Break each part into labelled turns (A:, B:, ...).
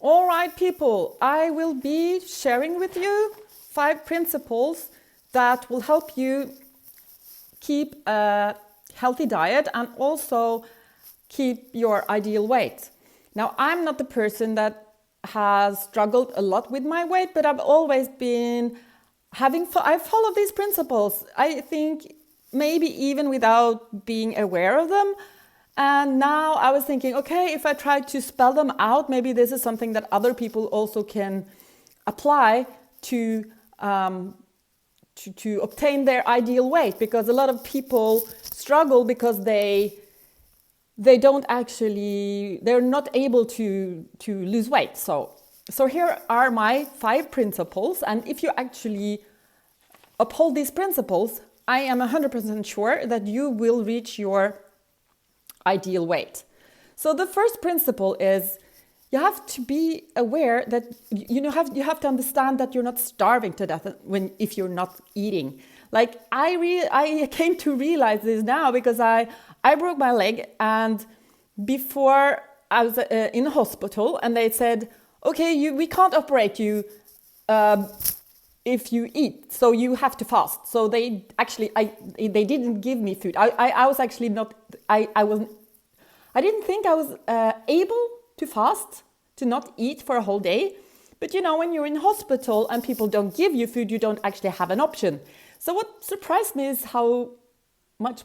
A: All right, people, I will be sharing with you 5 principles that will help you keep a healthy diet and also keep your ideal weight. Now, I'm not the person that has struggled a lot with my weight, but I've always been I follow these principles, I think maybe even without being aware of them. And now I was thinking, okay, if I try to spell them out, maybe this is something that other people also can apply to obtain their ideal weight, because a lot of people struggle because they're not able to lose weight. So here are my 5 principles, and if you actually uphold these principles, I am 100% sure that you will reach your ideal weight. So the first principle is you have to be aware that you have to understand that you're not starving to death if you're not eating. Like I came to realize this now because I broke my leg, and before I was in a hospital, and they said, okay, we can't operate you if you eat, so you have to fast. So they didn't give me food. I was actually not, I didn't think I was able to fast, to not eat for a whole day. But when you're in hospital and people don't give you food, you don't actually have an option. So what surprised me is how much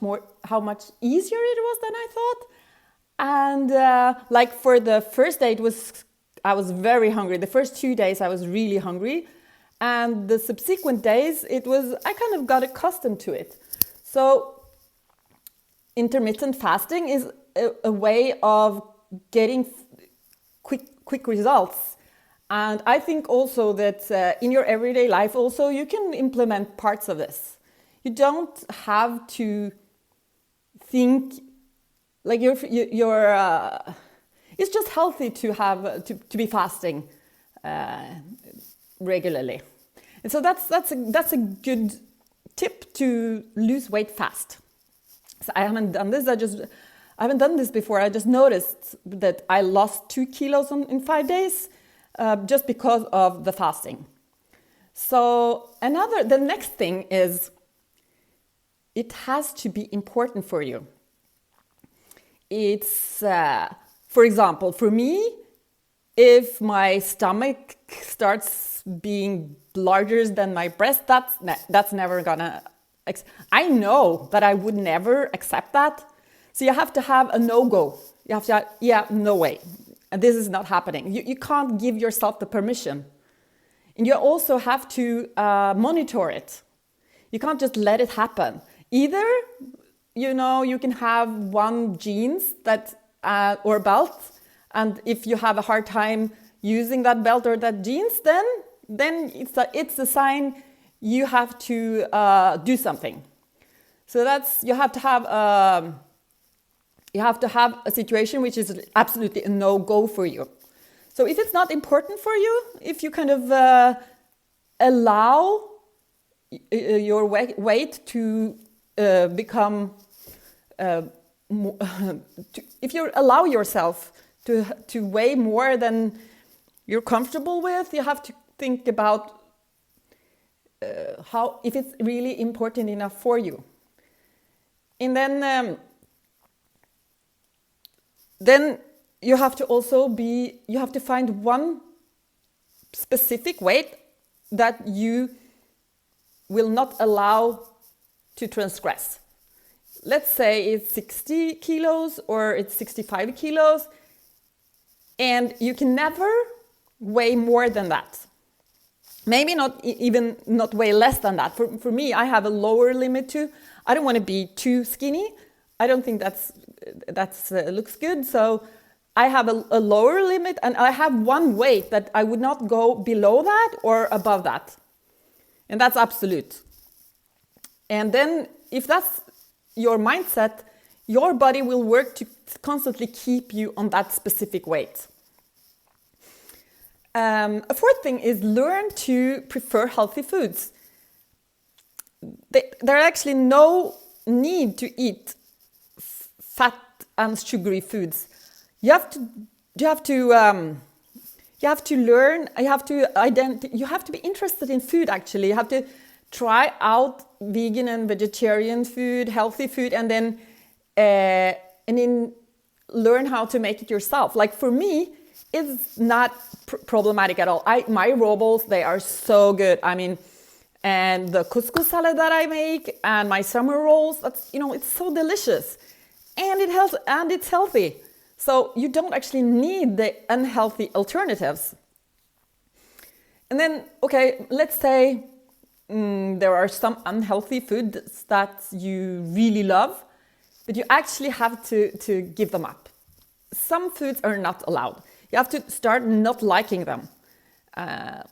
A: easier it was than I thought. And like for the first day, I was very hungry. The first 2 days I was really hungry. And the subsequent days, I kind of got accustomed to it. So intermittent fasting is a way of getting quick results. And I think also that in your everyday life also you can implement parts of this. You don't have to think like it's just healthy to be fasting regularly. And so that's a good tip to lose weight fast. So I haven't done this. I haven't done this before. I just noticed that I lost 2 kilos in 5 days just because of the fasting. So the next thing is it has to be important for you. It's, for example, for me, if my stomach starts being larger than my breast, that's never gonna. I know that I would never accept that. So you have to have a no-go. You have to, no way. And this is not happening. You can't give yourself the permission. And you also have to monitor it. You can't just let it happen. Either, you can have one jeans or belt, and if you have a hard time using that belt or that jeans, then it's a sign you have to do something. So you have to have a situation which is absolutely a no-go for you. So if it's not important for you, if you kind of allow your weight to become, if you allow yourself to weigh more than you're comfortable with, you have to think about if it's really important enough for you. And then you have to find one specific weight that you will not allow to transgress. Let's say it's 60 kilos or it's 65 kilos, and you can never weigh more than that. Maybe not way less than that. For me, I have a lower limit too. I don't want to be too skinny. I don't think that's looks good. So I have a lower limit, and I have one weight that I would not go below that or above that. And that's absolute. And then if that's your mindset, your body will work to constantly keep you on that specific weight. A fourth thing is learn to prefer healthy foods. There are actually no need to eat fat and sugary foods. You have to you have to learn, you have to be interested in food actually. You have to try out vegan and vegetarian food, healthy food, and then learn how to make it yourself. Like for me, it's not problematic at all. My raw bowls, they are so good. I mean, and the couscous salad that I make and my summer rolls, that's, it's so delicious, and it's healthy. So you don't actually need the unhealthy alternatives. And then, okay, let's say there are some unhealthy foods that you really love, but you actually have to give them up. Some foods are not allowed. You have to start not liking them.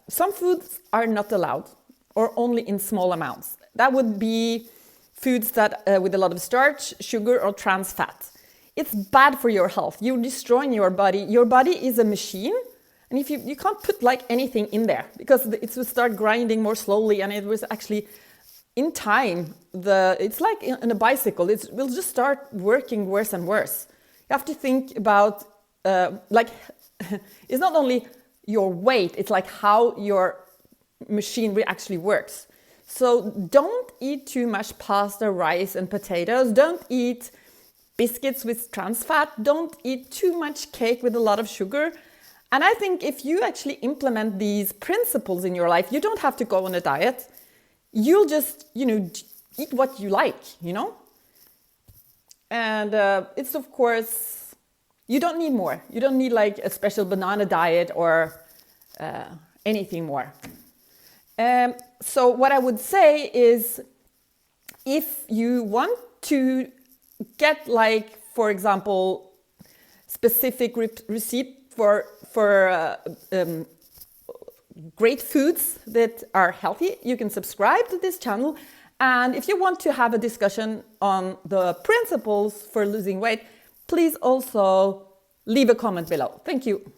A: Some foods are not allowed, or only in small amounts. That would be foods that with a lot of starch, sugar, or trans fat. It's bad for your health. You're destroying your body. Your body is a machine, and if you can't put like anything in there, because it will start grinding more slowly, and it was actually in time. It's like in a bicycle. It will just start working worse and worse. You have to think about it's not only your weight. It's like how your machinery actually works. So don't eat too much pasta, rice, and potatoes. Don't eat biscuits with trans fat. Don't eat too much cake with a lot of sugar. And I think if you actually implement these principles in your life, you don't have to go on a diet. You'll just, eat what you like, And it's, of course, you don't need more. You don't need like a special banana diet or anything more. So what I would say is, if you want to get like, for example, specific receipt for great foods that are healthy, you can subscribe to this channel. And if you want to have a discussion on the principles for losing weight, please also leave a comment below. Thank you.